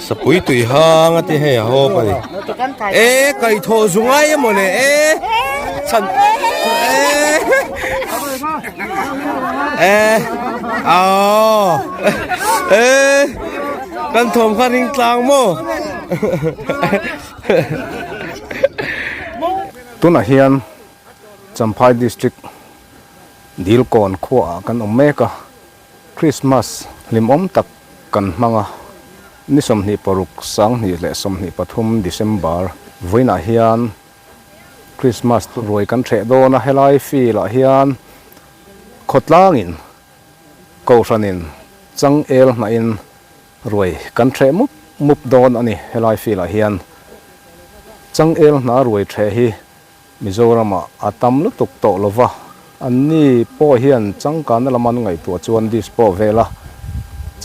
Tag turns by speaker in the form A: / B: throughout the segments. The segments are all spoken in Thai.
A: สปุยตุยห้างอ่ะที่เฮียโฮไปไก่โถสุงไงหมดเลยฉันอ๋อกันถมขันหิงกลางโม
B: ตุนเฮียนจำพายดิสตริกดีลก่อนขวากันอเมริกาคริสต์มาสลิมตักกันมังนิสมนิปรุกสังนิเลสมนิปทุมเดซบาร์วันน่ะเฮียนคริสต์มาสรวยกันเทโดนะเฮลายฟีละเฮียนขดล่างอินโกชันินจังเอลน่ะอินรวยกันเทมุบโดนอันนี้เฮลายฟีละเฮียนจังเอลน่ะรวยเทฮีมิโซรามะอาตัมลุตุกโตลวะอันนี้พ่อเฮียนจังการนั่นละมันไงตัวจวนดิสโปเวล่า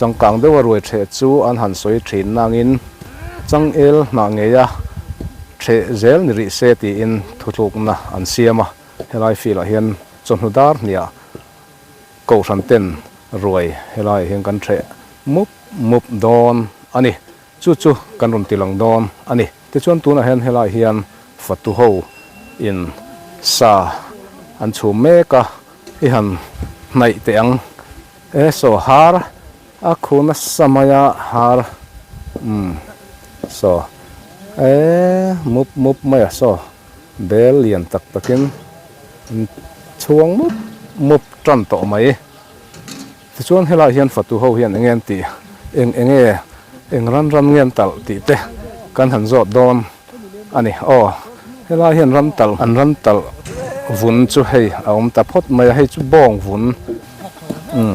B: จังกังเดวรวยเทจูอันหันสวยถิ่นนางอินจังเอลนางเงียเทเซลนิริเซตีอินทุกๆนะอันเสียมาเฮลัยฟีละเฮียนจนหุดาร์เนี่ยกูสันเต็นรวยเฮลัยเฮียนกันเทมุบดอนอันนี้จู่กันรุนติลังดอนอันนี้ที่ชวนตัวนะเฮลัยเฮียนฟัตุโฮอินซาอันชูเมกะอีหันในเตียงโซฮาร์อาคูนัสมายาฮาร์โซมุบไม่โซเบลเลียนตักกินช่วงมุบจันโตไหมที่ชวนให้เราเห็นฟัตุโฮเห็นเงี้ยตีเองรันเงี้ยตัลตีเตกันหันจอดดอนอันนี้ให้เราเห็นรันตัลวุ้นจู่ให้เอาตะพดมาให้จู่บ้องวุ้น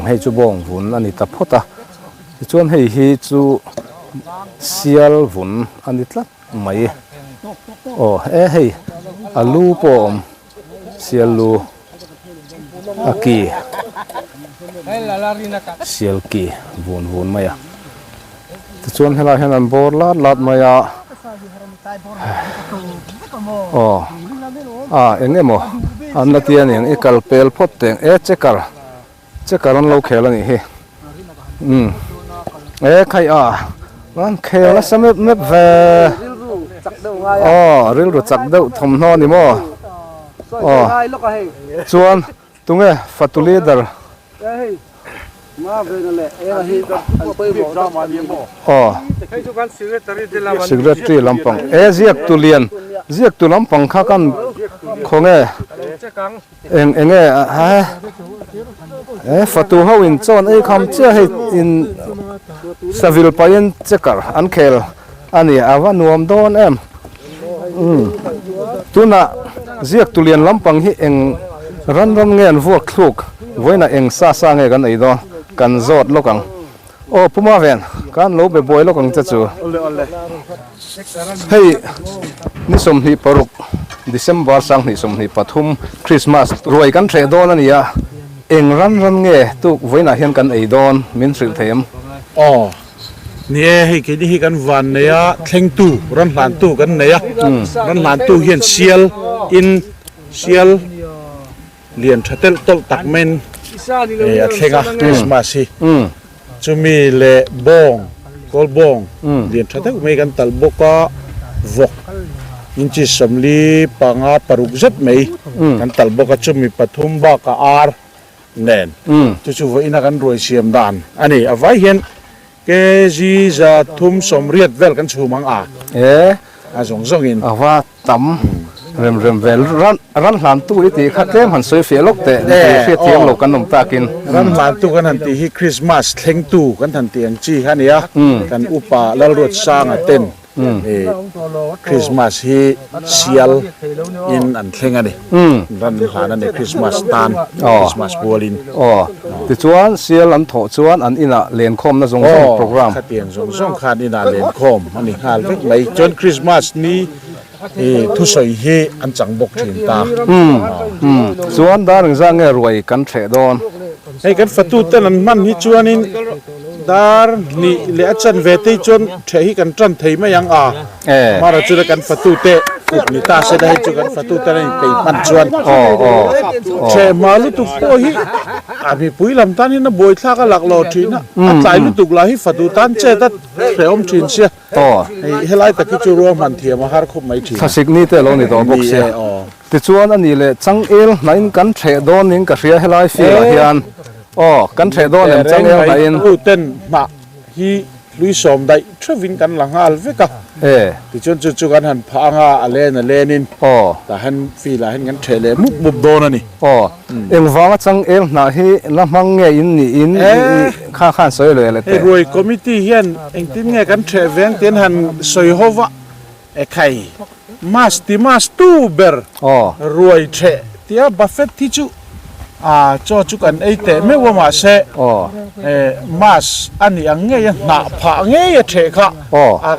B: ให้จู่บ้องวุ้นอันนี้ตะพดชวนให้จู่เซียลวุ้นอันนี้ละไม่ให้อาลูปอมเซียลูอากีเซียลกีวุ้นไม่ชวนให้เราเห็นอันโบราณลาดไม่เองมั้งอันนั้นที่นี่อีกคัลเปลพดเต็งเช็คการันเราเขลันนี่ใครมันเขลันสมัยไม่เวริลรู้จักเดาทำนอนี่มั้งชวนตรงนี้ฟัตุลีดาร์Secretary Lampang ziak tu lampang kha kan khonge enge fatu ho in chon ei kham che he in savil payen chekar an khel ani awa nuam don em tuna ziak tu lian lampang hi eng ran ngen vuak thluk voina eng sa nge kan ei do kan zot lokang puma ven kan lo be boy lokang chachu hei ni som hi paruk December sang ni som hi pathum Christmas roi kan thre don ania eng ran nge tu voina hian kan ei don min thil them
C: นี่ให้คิดที่กันวันเนี่ยเข่งตู้รันหลานตู้กันเนี่ยรันหลานตู้เฮียนเชียลอินเชียลเลียนชัตเตลตตักเมนเข่งคริสต์มาสจะมีเล่บงกอลบงเลียนชัตเตลไม่กันตัลบก็วกอินจิสมลีปังอาปรุกจัดไม่กันตัลบก็จะมีปฐุมบากอาร์เนนจะว่าอินักันรวยเสียมดานอันนี้เอาไว้เห็นเกจีจะทุ่มสมเรียดเวลกันชูมังสงอิน
B: ว่าตั้มเริ่มเวลรันหลานตู้ที่ตีขัดเต็มหันสวยเฟียลกเตะเฟียเทียมหลกกันนมตากิน
C: รันหลานตู้กันทันทีที่คริสต์มาสเข่งตู้กันทันทีอันจีฮันเนียกันอุปาแล้วรถสร้างเต้นคริสต์มาสที่เซียลอินอันเข่งอันนี้รันหลานอันนี้คริสต์มาสตานคริสต์มาสบัวลิน
B: ที่ชวนเซียลอันโถชวนอันอินะเลียนคอมนะส่งโปรแกรม
C: ขัดเตียงส่งขาดอินะเลียนคอมอันนี้ขาดเล็กไหลจนคริสต์มาสนี้ทุสอยเฮอันจังบกถิ่นตา
B: ส่วนดารึงจังเงรวยกันเทดอน
C: ไอ้กันฟัตุเตนันมันฮิจวนนินดาร์นี่เลอจันเวทีจนเทหิกันจันเทไม่ยังมาเราจะกันฟัตุเต kup ni ta se dai chu kan fatu ta nei pe man chuan che ma lu tu po hi abi pui lam tan hi na boi thla ka lak lo thina a tlai lu tuk la hi fatu tan che ta hreom thin sia helai ta ki chu ro man thia ma har khop mai thi
B: thasik ni te lo ni to box se ti chuan ani le chang el nain kan the don ning ka ria helai fi hian kan the don em chang el nain
C: ten ma hi lui som dai threvin kan langal veka ti chon chu kan han phanga alenin ta han fi la han kan thele mup don ani
B: eng wanga chang el na hi la mang nge in ni in kha khan soi le te
C: roi committee hian eng tin nge kan the veng ten han soi hova e khai mas tu ber roi the tia buffet thi chu cho chu kan ei te me wa ma se mas ani ang nge ya na pha nge ya the kha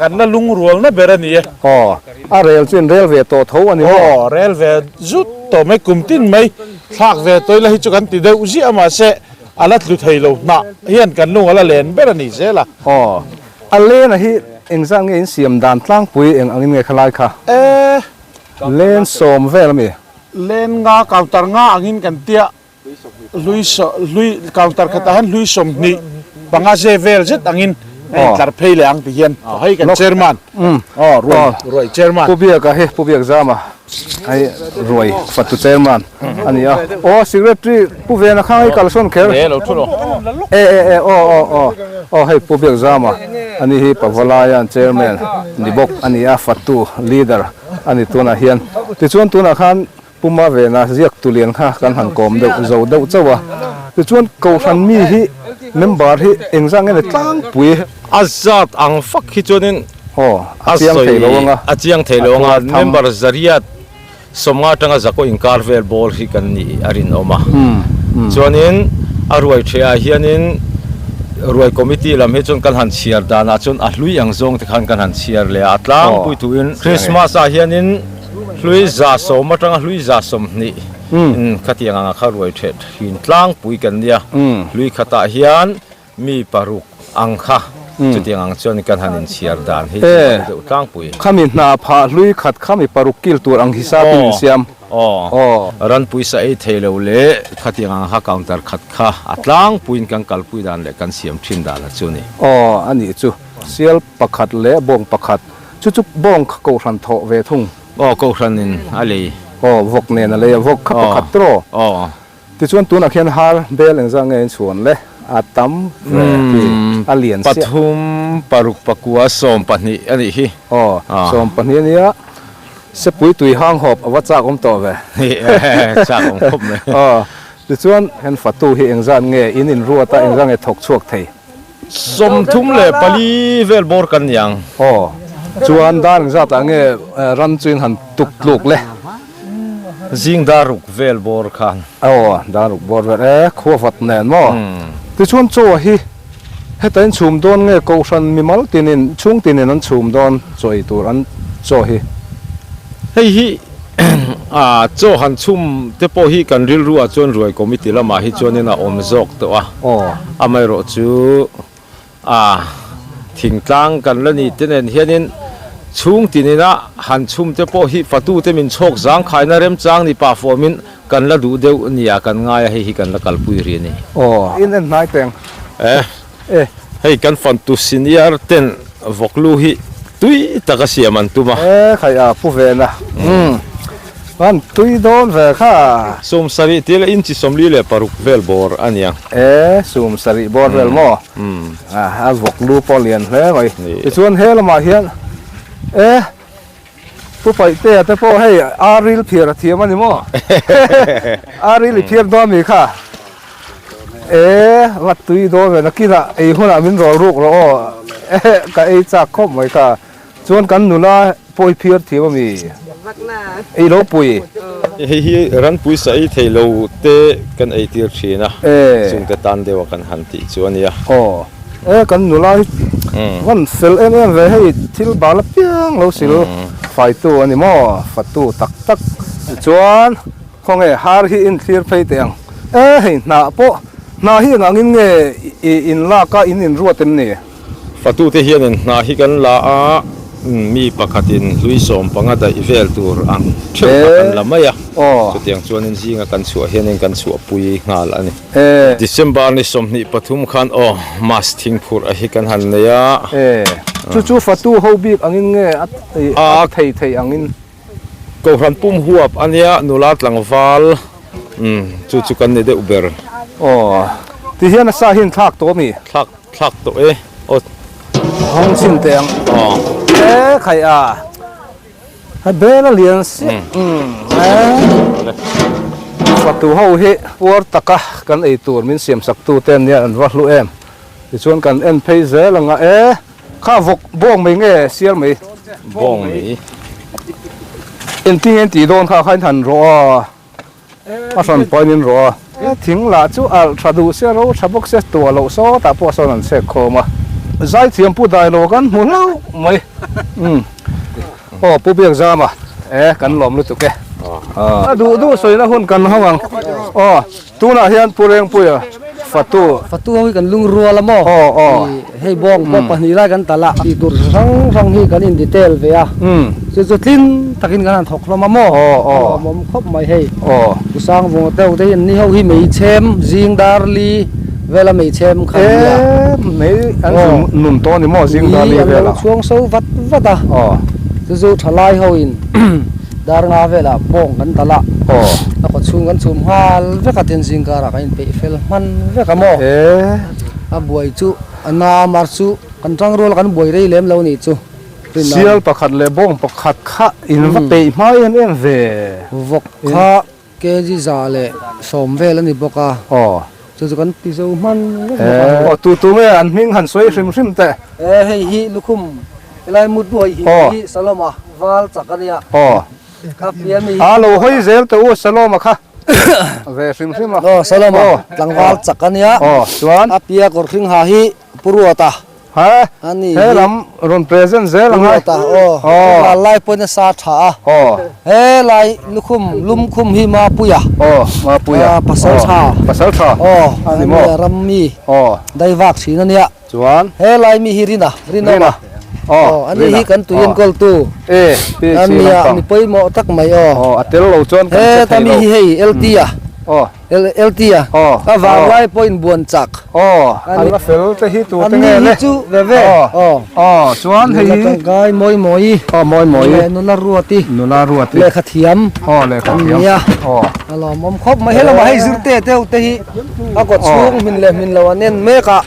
C: kan la lung rual na berani
B: a rel chin rel ve to tho ani
C: rel ve zut to me kum tin mai thak ve toy la hi chu kan ti de uji ama se alat lu thei lo na hian kan lung ala len berani se la
B: ale na hi eng zang in siam dan tlang pui eng angin nge khalai kha len som vel mi
C: len nga counter nga angin kan tia lui counter khata han lui som ni banga je vel jet angin tar phei le ang ti hian hai kan chairman roi chairman
B: pobia ka he pobia zama ai roi fatu chairman ani secretary puve na khang kal son kher
A: lo thulo
B: hei pobia zama ani hi pawalayan chairman ni bok ani fatu leader ani tuna hian ti chuan tuna khan puma ve na ziak tulian kha kan han kom deuh zo deuh chawa ti chuan ko ran mi hi member hi engzang ene tlang pui
A: azat ang fak hi chuanin
B: achiang theilonga
A: member zariat somnga tanga zako inkar vel bol hi kan ni arin oma chuanin arwai thea hianin ruai committee lam he chon kan han chiar dana chon a hlui ang zong te khan kan han chiar le atlang pui tuin christmas a hianin hlui za som atanga hlui za som ni khatiang anga kharoi thet hin tlang pui kan nia hlui khata hian mi paruk angkha chutiang ang chon kan hanin chiar dan hi de tlang pui
B: khami na pha hlui khat khami paruk kil tur ang hisa tin siam
A: ran pui sa ei theilo le khatiang ang ha counter khat kha atlang puin kan kalpui dan le kan siam thin dan la chuni
B: ani chu sial pakhat le bong pakhat chuchup bong ko ran tho ve thung
A: ko ranin ali
B: vok ne na le vok kha pakhat tro ti chuan tuna khian har bel engzang nge chuan le atam alian
A: pathum paruk pakua som pani ani hi
B: som pani nia se pui tui hang hop awacha kom to ve
A: cha kom khop me
B: ti chuan hen fatu hi engzan nge in ruata engzang nge thok chuak thei
A: som thum le pali vel bor kan yang
B: chuan dan zat ange ran chuin han tuk luk le
A: jing daruk vel bor khan
B: daruk bor ve khuwa vat nen mo ti chuan chu hi hetain chum don nge ko ran mimal tinin chung tinin an chum don choi tur an cho hi
A: hei hi cho han chum te po hi kan ril ru a chon ruai committee lama hi chonina om zok to amai ro chu thingtlang kan lani tenen hianin chung tinina han chum te po hi fatu te min chok zang khaina rem chang ni pa formin kan la du deu nia kan ngai hi kan la kalpui ri ni
B: in en nai teng
A: hei kan fan tu senior ten voklu hi tui taka siaman tuma
B: khaya pu ve na van tui don ve kha
A: som sari tela inchi somli le paruk vel bor ania
B: sum sari bor vel mo a voklu polian hle mai ti chuan hela ma hian pu pai te po hei aril phir thiam ani mo aril phir do mi kha wat tui do ve na kira ei huna min ro ruk ro ka ei cha khop mai ka chuan kan nula poi phir thiam mi ei lo pui
A: hi ran pui sa ei theilo te kan ei tir thina chung te tan dewa kan han ti chuania
B: kan nula wan fel em ve hei thil bala piang lo sil fai tu ani mo fatu tak tak chuan khong e har hi in clear phei teng hei na po na hi ngangin nge in la ka in ruatem ni
A: fatu te hian na hi kan la a มีปกติลุยสมปังได้อีเวลตัวอังเชื่อกันละไม่อะ
B: อ๋อ
A: จุดยังชวนนิสิงกันสัวเฮียนกันสัวปุยงาลอันนี้
B: ดิ
A: December นี่สมนี่ปฐุมคันมาสทิงพูดอหิกันหันเลยอะ
B: จู่ๆฟัตูเฮาบีกอังอินเงอัดไทยอังอิน
A: ก็รันปุ่มหัวอันเนี้ยนุลัดหลังฟ้าจู่ๆกันนี่ได้อุเบอร์
B: อ๋อที่เฮียนซาหินทักตัวมี
A: ทักตัว
B: ห้องชินเตียงใครให้เบลเลียนสิประตูเฮาเฮปวดตะกะกันไอตัวมินเสียมสักตัวเต้นเนี่ยอันวัดลูเอ็มที่ชวนกันเอ็นเพย์เซลังข้าวกบ้องไม่เงี้ยเสียไหม
A: บ้องมี
B: เอ็นติ้งเอ็นตีโดนข้าวขันทันรออาสันปอยนินรอทิ้งละจู่อัลทราดูเสียเราชับกเสียตัวเราโซ่แต่พอสนันเสกโคมาใจเทียมพูดได้โลกันหมุนเล่าไม่ผู้เบียกจามากันหลอมรู้ตุกแกดูสวยนะหุ่นกันห้องตัวน่ะเฮียนปูเรงปุยฟัตตู
D: ให้กันลุงรัวละมั้งให้บ้องปนีไรกันตลาดที่ตัวสังให้กันอินดีเทลเวียสุดทิ้งตักินกันถกละมั้งมันครบไม่ให้ผู้สร้างวงเต้าได้ยันนี่เขาที่ไม่เชมจิงดาร์ลีเวลาไม่เชมขันเนี่ย
B: ไม่อันนุ่นโตนี่มั่วจิงดาร์ลีเวลา
D: ช่วงโซ่วัดสุดทลายเขาอินดาร์งาเวลาบ้องกันตลาดแล้วก็ชุ่มกันชุ่มฮาลเวกัดเห็นสิ่งการะกันไปเฟลมันเวกัมโบวยจูนามาร์จูกันจังรัวกันบวยได้เลี้ยมเหล่านี้จู
B: เสียลประคัดเลบ้องประคัดข้าอินวัดเตยมาเอ็นเว
D: วกข้าเกจิซาเลสมเวลนี่บอกจูกันติจูมัน
B: ตัวเนี่ยอันมิ่งหันสวยริมแต่
D: ให้ฮีลุคุมอะไรมุดด้วยฮีสลามาวาลจักรยาครับเพียมี
B: ฮัลโหลเฮ้ยเซลตัวสโลมาค่ะเวซิมละ
D: สโลมาหลังวาลจักรเนี่ย
B: ส่วน
D: ครับเพียกอร์คิงหาฮีปุรุตา
B: อันนี้เฮ้ยลำรอนเพรสเซนเซล
D: งไงไล่ปนสาธาเฮ้ยไล่ลุมคุมฮิมาปุยะ
B: มาปุยะ
D: ปัสสาวะอันนี้รัมมีได้วัคซีนเนี่ย
B: ส่วน
D: เฮ้ยไล่มีฮิรินาอันนี้ฮิกันตุยนกอลตูอันนี้มีไปหมอตักไม่
B: อัตเตลโลจวน
D: แต่มีฮิเอลตีเอลตีก็วางไว้ปอยบวนจัก
B: อันนี้เฟลจะฮิตัว
D: ตั้งเลยจูเว่
B: ส่วนฮิ
D: กายมอยนุลารัวตีเลขเทียม
B: เลขเทียม
D: เรามอมครบไม่ให้เรามาให้ซื้อเต้เตฮิอากดช่วงมินเลวันเน้นเมกะ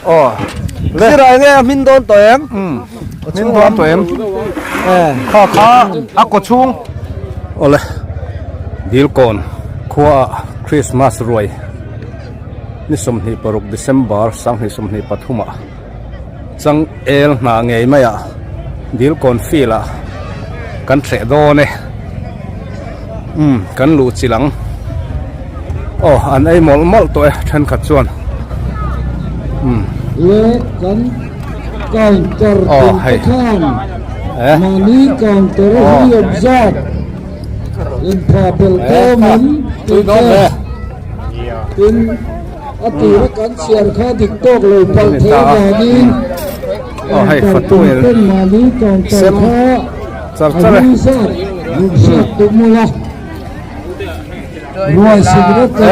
D: ที่ไรเนี่ยมินโดนตัวเอง
B: มินโดนตัวเองข้าอักกชุงโอ้เลยดีลก่อนขวาคริสต์มาสรวยนี่สมนิปรุกเดซ ember สังนิสมนิปฐุมะจังเอลนาไงไม่อะดีลก่อนฟีละกันเสดโดเนี่ยกันลูจิหลังอันไอ้หมอลตัวฉันขัดส่วน
E: เล็กกันกองเตอร์เป็นข้ามมานี้กองเตอร์ที่ยบจัดอินพาเปลโตมันเป็นอติรกันเสียร์ข้าดิกโตกเลยพัลเทมานี้
B: ให้ฟัตตุเอล
E: เป็นมานี้กองเตอร์ข้าอันนี้สัตยุบสัตตุมุลารวยสิบเอ็ดปี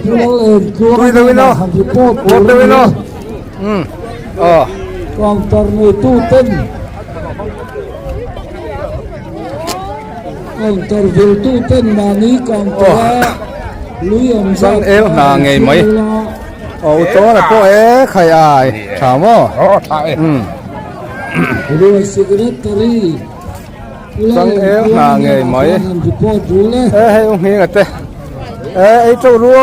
E: ทุลังเอ็นตัวกันทำที่โป๊ะตัวนี้กองเตอร์ในตู้เต้นกองเตอร์วิลตู้เต้นมานี้กองเตอร์ลุยม
B: สังเอลนาไงไหมตัวน่ะพวกใครอายถามว่า
E: รวยสิบเอ็ดปี
B: สังเอลนาไงไหมให้องค์นี้กันเต้ไอ้เจ้ารัว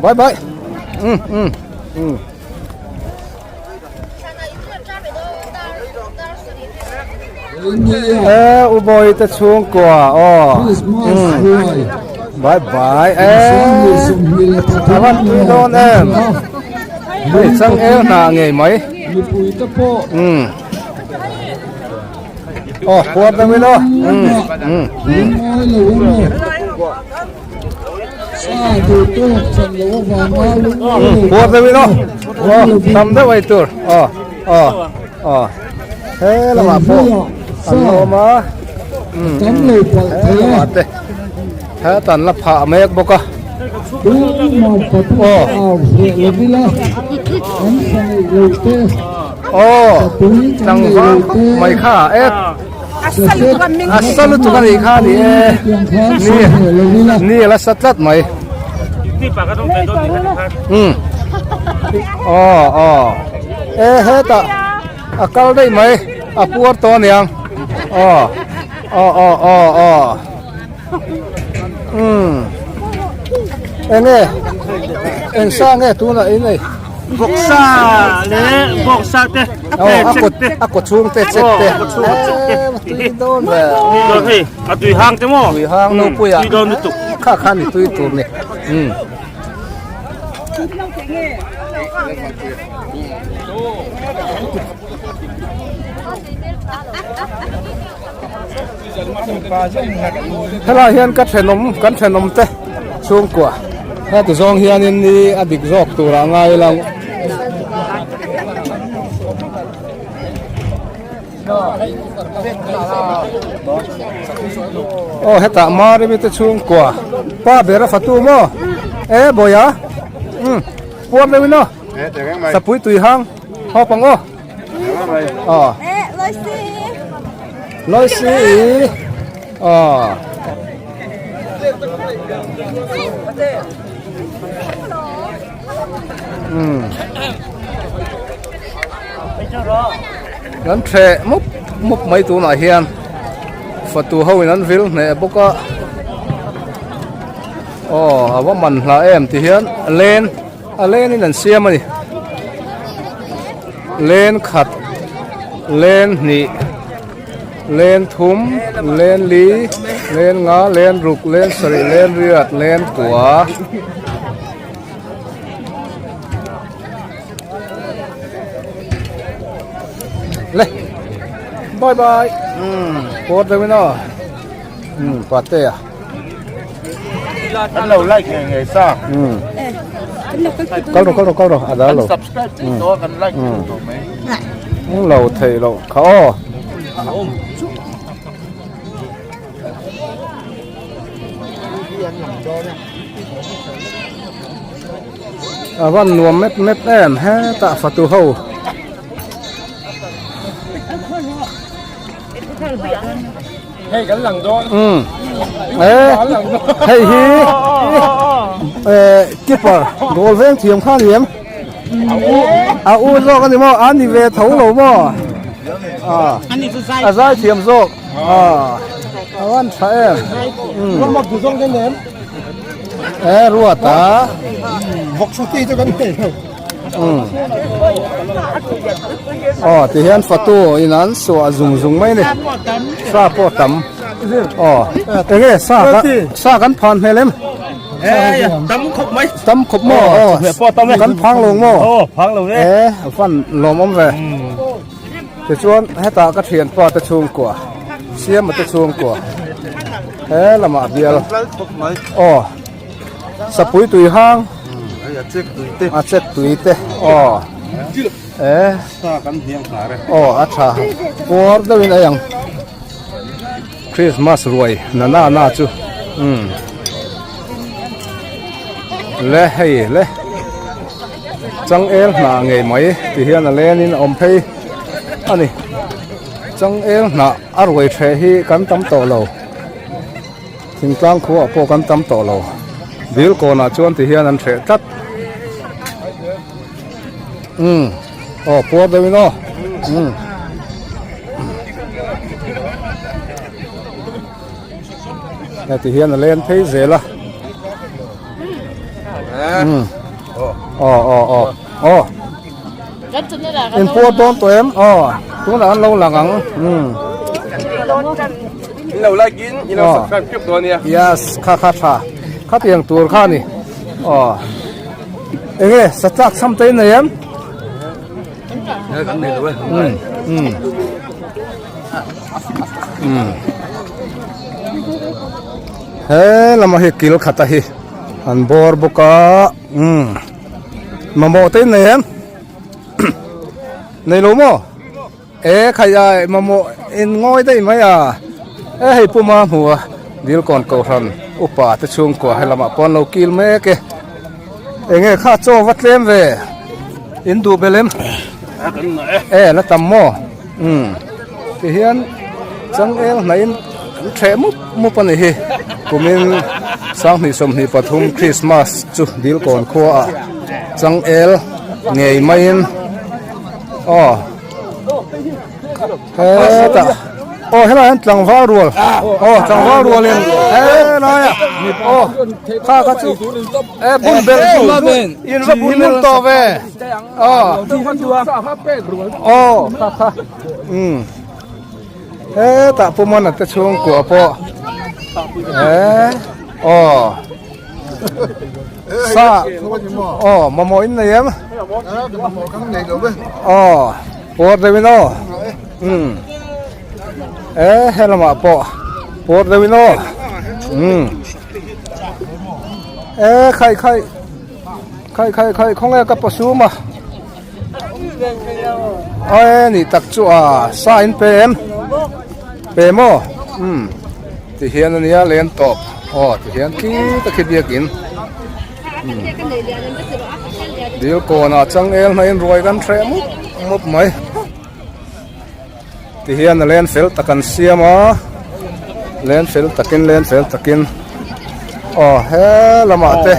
B: บายอุบอยจะช่วงกว่าบายวันโดนไม่สังเอลนาไงไหมปวดตั้งไม่รอปวดตั้งไม่รอทำได้ไวตัวเฮ้ยละมาพวก อันโลมา
E: cắm lời quả
B: เฮ้ย
E: thế
B: มาเตะแท้ตันละผ่าเมกบกะ
E: đúng mà phải thu ao hệ là đi la cắm sang lời thế
B: โอ้จังหวะไม่ค่าเอ๊ะ อัสลุตุกันอีกข้านี่
E: tiền khá sang hệ là đi la
B: นี่ละสัตว์ไหม
C: นี่ปากก็ต้องเป็นต้นนี้นะครับ
B: อ๋อเอ๊ะเฮ้ตะอาการได้ไหมอาปวดตัวเนี่ยอ๋อเอ็งเอ็งสร้างตัวน่ะเอ็ง
C: บกซาเลยบกซาเต้
B: กดช่วงเตะโดนเลย
C: โดนให้อะตุยห่างเต็มอ่ะ
B: ตุยห้างนู้ปุยอ่ะ
C: ตุยโดนตุก
B: ข้านี่ตุยตัวนี่ถ้าเราเห็นกันขนมเตะช่วงกว่าถ้าตัวซองเฮียนี่อดีตจอกตัวง่ายเราโอ้เฮตามาเรมิตช่วงกว่าป้าเบรฟัตูโมบอยาปวดเลยวินโนสปุยตุยหางหอปังโออ๋อลอยสีอ๋อนั้นเทมุกไม่ตัวไหนเฮียนฟัตูเฮานั้นวิลเนี่ยบุกก็ว่ามันละที่เฮียนเลนนี่นั่นเสียมันนี่เลนขัดเลนนี่เลนทุ่มเลนลีเลนงาเลนรุกเลนสริเลนเรียดเลนตัวเลยบายปวดเลยไหมเนาะปวดเตะ
C: เราไล่แข่งไงซ่า
B: เข้าดูอะไรเรา
C: subscribe ตัวกันไล่ถูกไหม
B: เราเทเราเขาวันนวมเม็ดแอมฮะตะฟัตูเฮาให้กันหลังโดนให้ฮีกิปเปอร์โกลเวงเทียมข้าเหลี่ยมอาอูโซกันดิโมอันนี้เวทเอาโลโมอันนี้คือไซอาไซเทียมโซวันใช่วันหมดอยู่ตรงนั้นรัวตาหกสุดที่จะกันที่ที่เห็นฟัตูอีนั้นสวจุงไหมเนี่ยซาปอตัมเงี้ยซากันพันให้เล่ม
C: ตั้มขบไหม
B: ตั้มขบหม้อกันพังลงหม้อ
C: พังลงเนี่ย
B: ฟันลมไปจะชวนให้ตากระเทียนปอตะชูงกว่าเสียมันตะชูงกว่าละมาเดียวสปุยตุยห้างอาเจ็กตุยเต
C: ซากันเฮียงขาเลย
B: อาชาปวดด้วยนะยังคริสต์มาสรวยน่าจูเล่ให้เล่จังเอลหนาไงไหมที่เฮียนเล่นี่อมเพย์อันนี้จังเอลหนาอร่อยเทฮีกันตำโตเราทิ้งกลางขัวพวกกันตำโตเราบิลโกน่าชวนที่เฮียนันเทตัดปวดเลยเนาะแต่ที่เฮียนเล่นเพย์เสร็จละอินปัวต้นตัวเอ็มตัวนั้นเราหลัง
C: เราไล่กินเราสับคลิปตัวเนี้ย
B: yes ข้าเตียงตัวข้านี่เอ้ยสัจจะซ้ำเต้นเนี่ยม
C: กันเนี่ยด้วย
B: เฮ้ยเรามาเฮกิลขัดตาฮีอันบอร์บุกะมาโมเต้นเนี่ยมในโลโม ใครมาโมอินง่อยได้ไหมให้ปูมาหัวดีลก่อนเก่าทันอุปาตะช่วงกว่าให้ละมาปอนเรากิลเมกข้าโจวัดเล่มเวอินดูเบลมแล้วตำโมที่เฮียนจังไหนเทมุปนิฮิกุมินสังนิสมนิปฐุมคริสต์มาสจุดีลก่อนขัวจังเงยไม่อินตาเห็นไหมจังฟ้ารัวจังฟ้ารัวเลยน้อยข้าจุบุญเบลอินว่าบุญมุนโตเวตาปูมันจะช่วงกัวปซามาโมอินเนียมปวดเลยวิโนเฮลมาปวดเลยวิโนใครของกับปสูมานี่ตักจั่วซาอินเปมโมที่เฮียนนี่เลี้ยงตบที่เฮียนกี้ตะคิดเยกินเดี๋ยวก่อนจังไม่รวยกันเทรมุบไหมที่เฮียนเลี้ยงเฟลตะกันเสียมาเลี้ยงเฟลตะกินเฮ้ละมาเตะ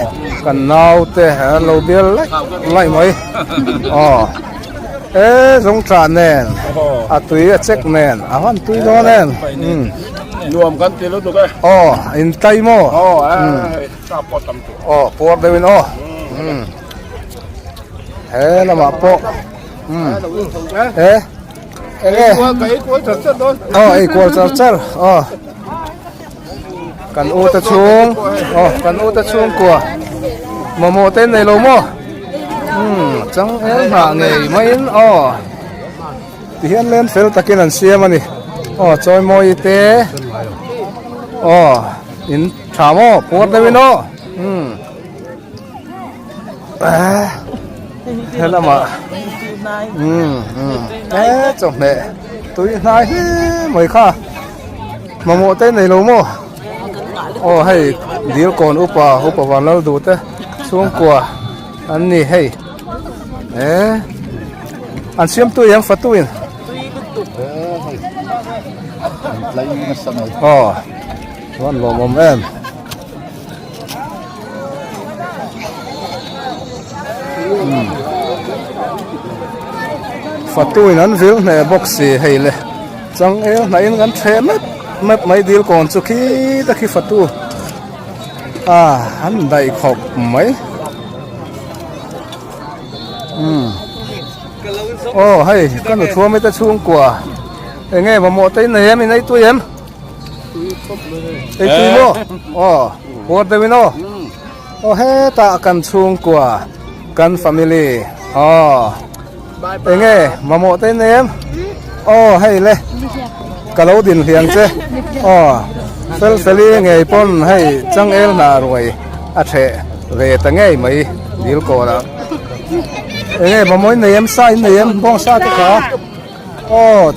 B: กันนาวเตะเราเบี้ยไล่ไหมสงสารแน่นตุยเช็คแน่นวันตุยโดนแน่น
C: รวมกันตีแล้วถูกไหม
B: อินไตโม
C: ทราบปอดตำตัว
B: ปวดเลยวินละมาปอ
C: กวดจัดโดน
B: กวดจัดกันอูตะชุงกลัวโมเต้นในโลโมจังหาไงไม่ที่เห็นเล่นเฟลตะกินอันเสียมันนี่จอยโมยเตอินถามปวดเลยวินเห็นแล้วมาจบเนี่ยตุยนายไม่ค่าโมเต้นในโลโมให้เดี๋ยวก่อนอุปวันเราดูเต้ช่วงกว่าอันนี้ให้อันเสียมตัวยังฟัดตัวยังวันลมฟัดตัวนั้นวิวเนี่ยบ็อกซี่ให้เลยจังไหนกันเทมไม่เดี๋ยวก่อนสุขีตะกี้ฟัดตัวอันใดขอบไหมให้กันทัวร์ไม่จะช่วงกว่าไงมาโมเต้นไหนมีในตัวยังตัวโมปวดเลยวิโนให้ตากันช่วงกว่ากันฟามิลี่ไงมาโมเต้นไหนให้เลยกะเราดินเพียงเจ้เฟลี่ไงป้นให้จังนารวยอาเทเรตไงไม่ดีลก่อนละมาโมยเนียมซ่าเนียมบ้องซ่าตะขา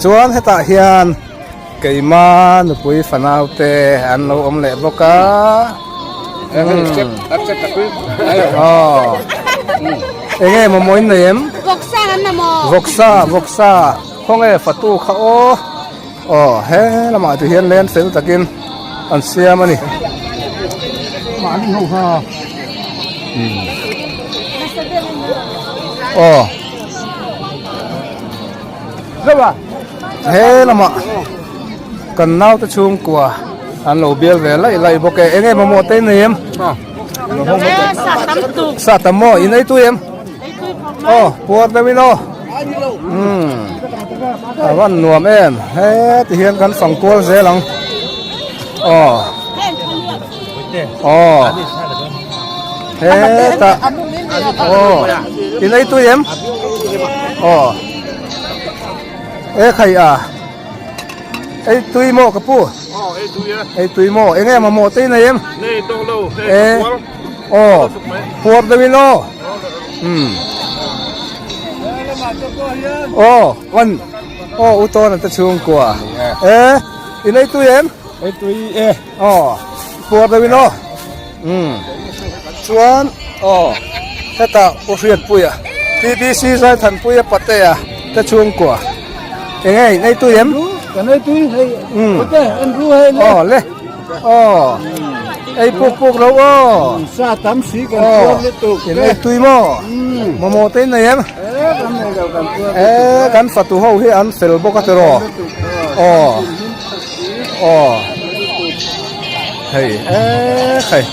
B: จวนให้ตาเฮียนไก่มาหนุปุยฝนเอาเตอันเราอมเล็บบกามาโมยเนียมวกซ่ากันนะโมวกซ่าห้องฟัตูเขาเฮ้ละมาที่เฮียนเล่นเสร็จตะกินอันเสียมันนี่มาที่ห้องข้าใช่ป่ะเฮ้ละมากันน่าจะชุ่มกว่าอันเราเบี้ยเวลไล่บอกแกไงมาโมเต้นเนียมสัตว์ตำโมอินไอตัวเอ็มปวดเลยวิโนวันหนวมเฮ้ที่เห็นกันฝั่งกัวเสียหลังเฮ้ตาอินไอตัวเอ็มใครไอตุยโมกับปูไอตุยโมไงมาโมตีนเอ็มปวดเลยวิโนวัน ô tô này ta chuông của ê in đây tôi em
C: Ai tui e.
B: bùa đây nó chuan thế ta ô phiền bùi à BBC ra thành bùi bắt tay à ta chuông của nghe đây tôi em
C: Kan ai tui hei. Oke, Andrew hei le.
B: lê ai puk đâu
C: Sa tam si kan tuan le tu.
B: in đây tôi mò tên này em
C: Kan ai đâu kan tuan.
B: kan fatu ho hi an fel boka tero hey hey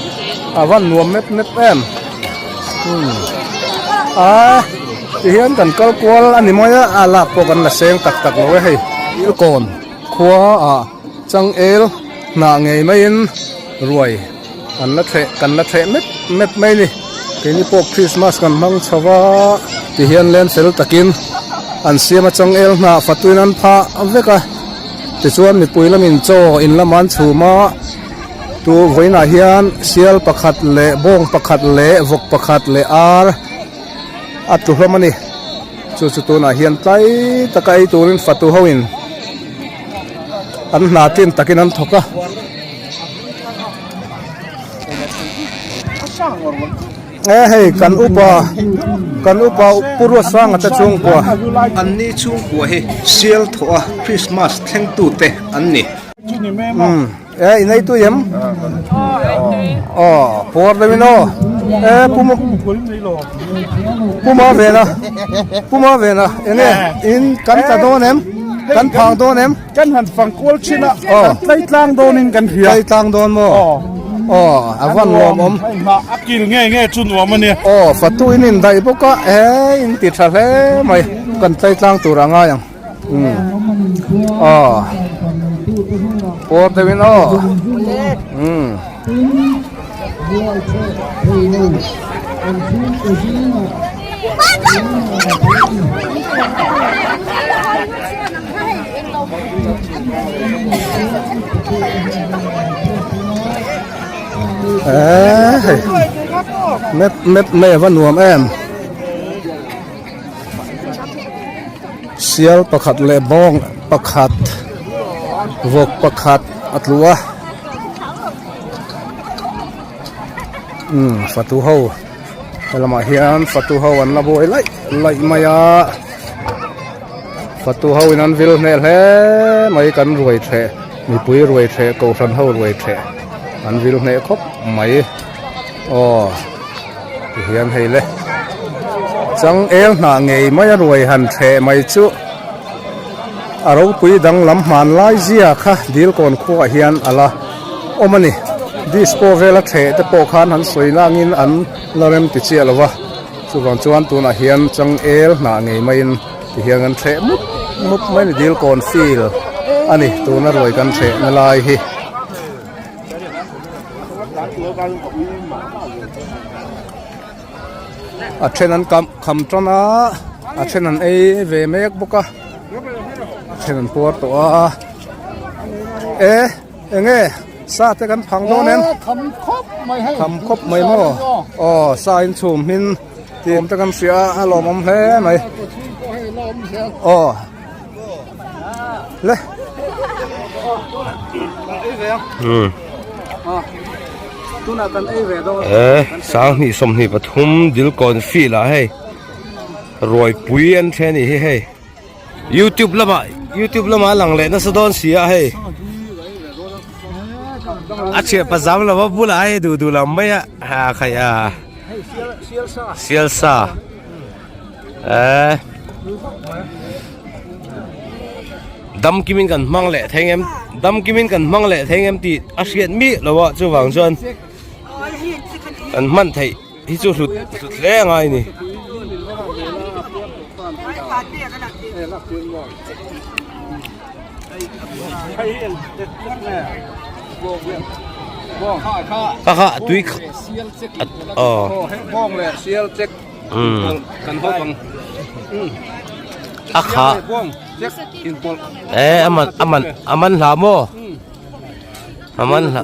B: van nuam mep em thì hiện cần câu qual anh em nói là po kan la seng tak lo hey il kon khua chang el na ngei mai in ruồi kan la the mep mai ni cái ni po Christmas kan mang chawa thì hiện lên fel takin an siam chang el na fatuin an pha aveka ti chuan mi puila min cho in laman chuma tu voina hian sial pakhat le bong pakhat le vok pakhat le ar atu hlamani chu tu na hian tlai takai turin fatu hoin an na tin takin an thoka hey kan upa purwa sang ata chung kwa an ni chung kwa he sial thoa Christmas thleng tu te an ni inai tu yam por de mino puma vena ene in kan ta don em kan phang don em
C: Kan han fang kol china. Tlai tlang donin kan hia.
B: kai tang don mo avan lom
C: Ma akil nge chun wa mane.
B: fatu in dai boka in ti tha le mai kan tlai tlang tu ranga yang por de mino mẹ vẫn nuông em sial pakhat le bong pakhat vok pakhat atlua fatu ho lama hian fatu ho an la boi lai maya fatu ho in an vil ne le mai kan ruai the mi pui ruai the ko san ho ruai the an vil ne khop mai hian hei le chang el na ngei mai ruai han the mai chu aro pui dang lam man lai zia kha dil kon khu a hian ala omani dispo vela the te po khan han soilangin an larem ti chi alawa chuan tu na hian chang el na ngei mai in ti hian an the mut mai ni dil kon feel ani tu na roi kan the na lai hi a then an kham tana a then an ei ve mek boka a then an por to a enge sa te kan phang do nen kham khop mai mo sa in chum min tim te kan sia halom om hle mai le tu na kan ei ve do
F: sang ni som ni pathum dil kon fi la hey roi pui an theni hi hey YouTube lama lang le na sadon sia hey ache pazam la ba bula hey du lam mai ha khaya sial sa dam kimin kan mang le theng em ti asian mi lawa chu wang chuan an man thei hi chu hlut le ngai ni kha tui
B: bong le sial check kan ho bang
F: akha
B: bong check in pol
F: aman la mo aman la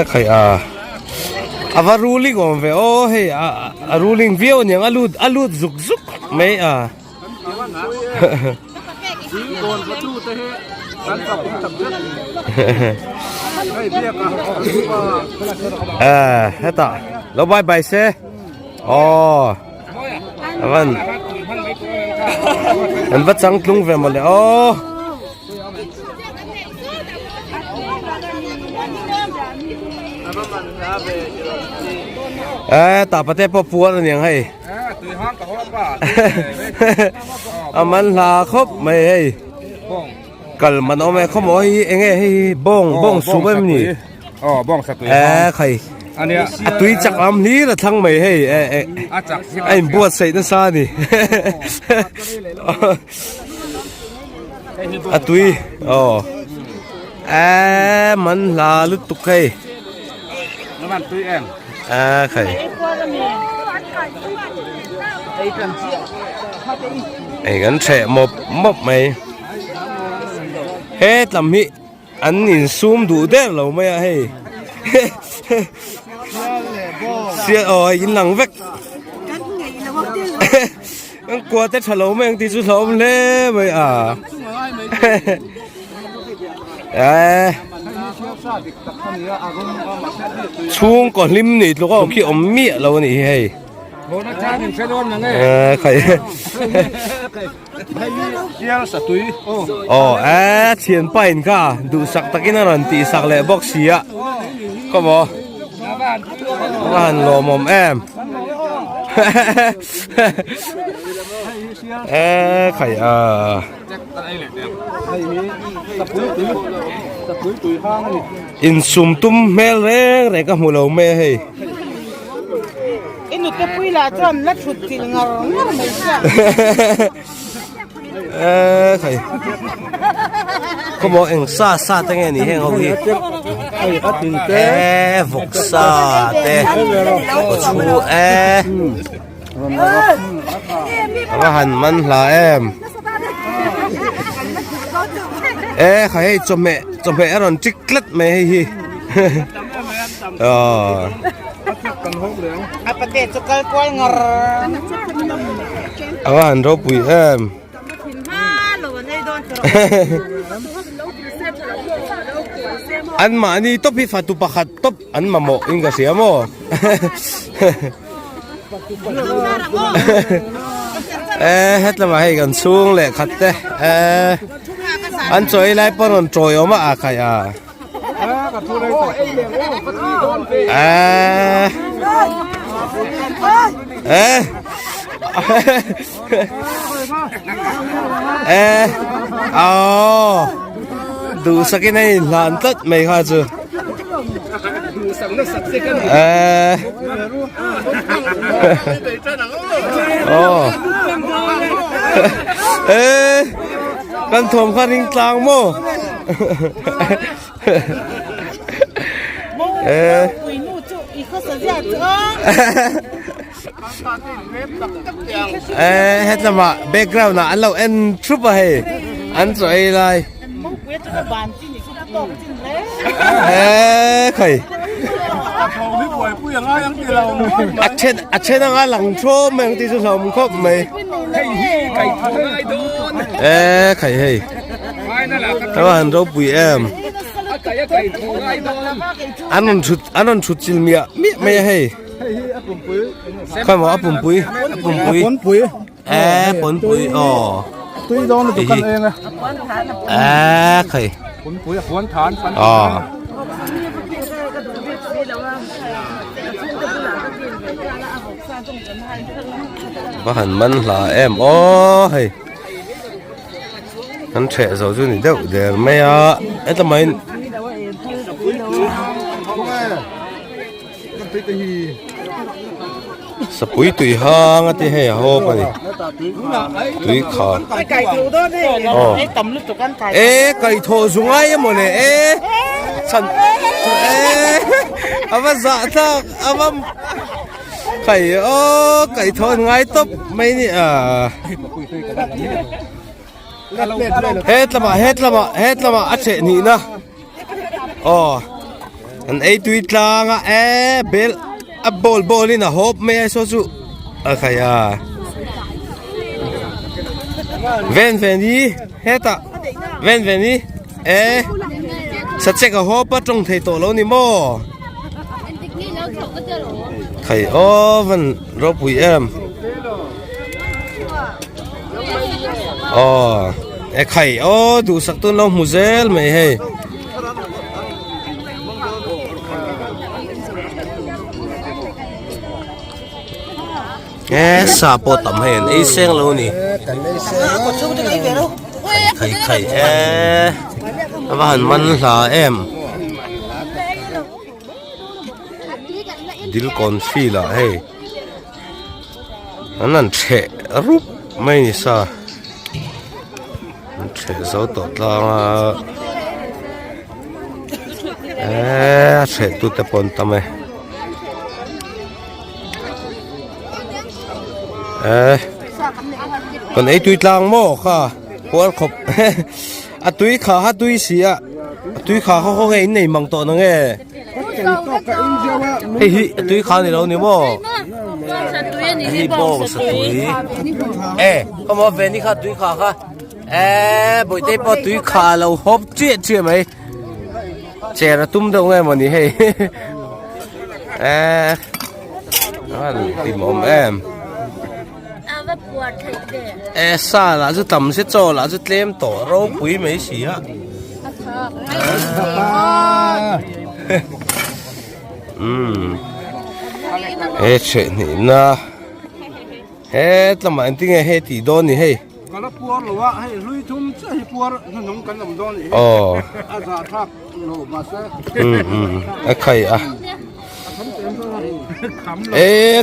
F: ใครว่าruling ก่อนเว้ยโอ้เฮ้ยruling เวียวเนี่ยอลูดซุกไม่ให้ต่อแล้วบายเซ่อ๋อมันบัดจังกลุ่มเว้ยมาเลยโอ้ต่อประเทศพวกพวกนั่นยังให้มันลาครบไม่ให้กัลมันเอาไม่เขาบอกให้บ้องสูบแบบนี้
B: บ้องสตุย
F: ใคร
B: อันนี้
F: ตุยจักนี้ละทั้งไม่ให้ไอ้บวชใส่นั่นซานี่ตุยมันลาลุตุกให้
B: มันตุยเอง
F: ใครไอ้กันแฉะมบไหมเฮ้ลำมิอันนี้ซูมดูเด้เราไม่ให้เสียยินหลังเวกยังกลัวแต่ฉลองไม่ยังตีสุดฉลองเลยไม่ช่วงก่อนริมนี่ลูกก็ขี้อมเมียเรานี่ให้ใครเชียนไปน์ค่ะดูสักตะกี้นั่นตีสักเลยบอกเสียก็บอกว่าหันโลมแอมใครอินซุ่มตุ้มแม่เร่งอะไรก็หัวเราแม่ให้
G: อินุตปุยลาจอมลัดชุดจิงงารงไม่ใช่
F: ใครเขาบอกเอ็งซาตั้งไงนี่เฮงเอาพี่ฟกซาแต่ก็ชูว่าหันมันลาใครให้จมแม่อรอนจิกเล็ดไม่ให้
G: ประเทศจุกกล้วยงร
F: ว่าหันรบปุ๋ยอันมานี่ตบพิฟัตุปะขัดตบอันมาโมอิงกะเสียโมเฮ็ดละมาให้กันสูงเลยขัดเต้อันจอยไล่ปนนจอยออกมาใครดูสักนิดหลานตัดไม่ค่ะจูกันถมขันริงกลางโมเฮ็ดละมาแบ็กกราวน์นะอันเราเอ็นทรูปให้อันสวยเลยใครอัดเช่นงั้นหลังโชว์แมงตีสุดหอมครบไหมใครให้แต่ว่าหันรบปุ๋ยอันนั้นชุดจิลเมียไม่ให้ใครบอกว่าปุ่มปุ๋ย
B: ปนปุ๋ย
F: ปนปุ๋ย
B: ตุ้ยโดนตุกันเองนะ
F: ใคร
B: ปนปุ๋ยขวนฐาน
F: ว่าหันมันหล่าเฮ้ยhắn trẻ rồi chứ đâu để mấy ấy tao mấy sa pui tui hang ati he ho pa ni tui kha
G: Cái thủ đó đấy, cái tầm lúc tụi con cái.
F: e kai tho zungai mo le e chan e ava za tha ava kai o kai tho ngai top mai ni a het lama a che ni na an ei tui tlanga e bel a bol in a hop me so chu a khaya ven ni heta ven ni e sa check a hop a trong thei to lo ni mo khai o van ro pui em e khai o du sak tun lo mu zel me he sa po tam hen e seng lo ni khai e van man la em dil kon fi la he anan che rup mai ni sa che zo to la che tu te pon tame còn ấy tui lang mo kha por khop a tui kha ha tui sia tui kha ho nge nei mang to na nge hi tui kha ni lo ni mo hi bo sa tui có mo ve ni kha tui kha boi te po tui kha lo hop chia mai che ra tum do nge mo ni he an tim om em sa là chú tầm sẽ cho là chú lem tổ rau quý mấy xí á chuyện này na hết là mà anh tiếng hết thì đón thì hay khai à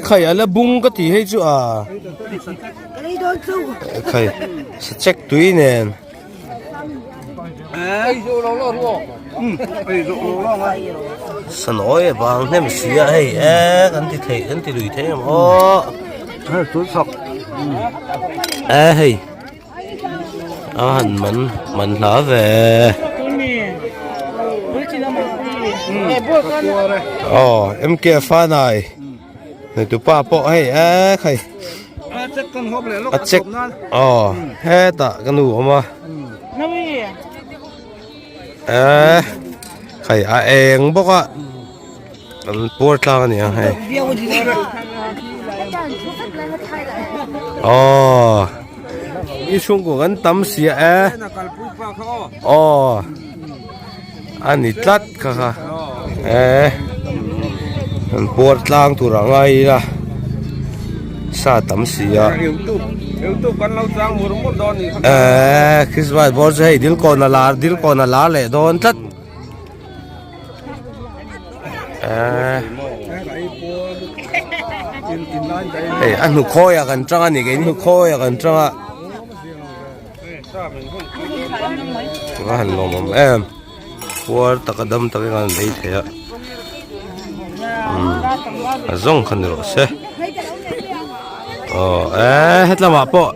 F: khai là bung cái thì hay chú à khai sẽ check túi nè sao nói bằng thêm xí à hay anh thì lùi thế mà
B: túi sọc
F: hay hành mình lỡ về em kia pha này tụi ba bỏ hay khai check hết ta cái nụ mà khai em bốc á anh bớt ra nè hay ý chung của anh tắm xịa anh ít lát cả anh bớt lang tu ra ngay là sa tắm xịa Christmas bớt hay dil con là lá lệ đón tất anh hụt khói à gần trăng anh cái hụt khói à gần trăng à anh lòng em qua tất cả đâm tất cả anh đấy thế ạ giống khăn rồi xe hết là mà po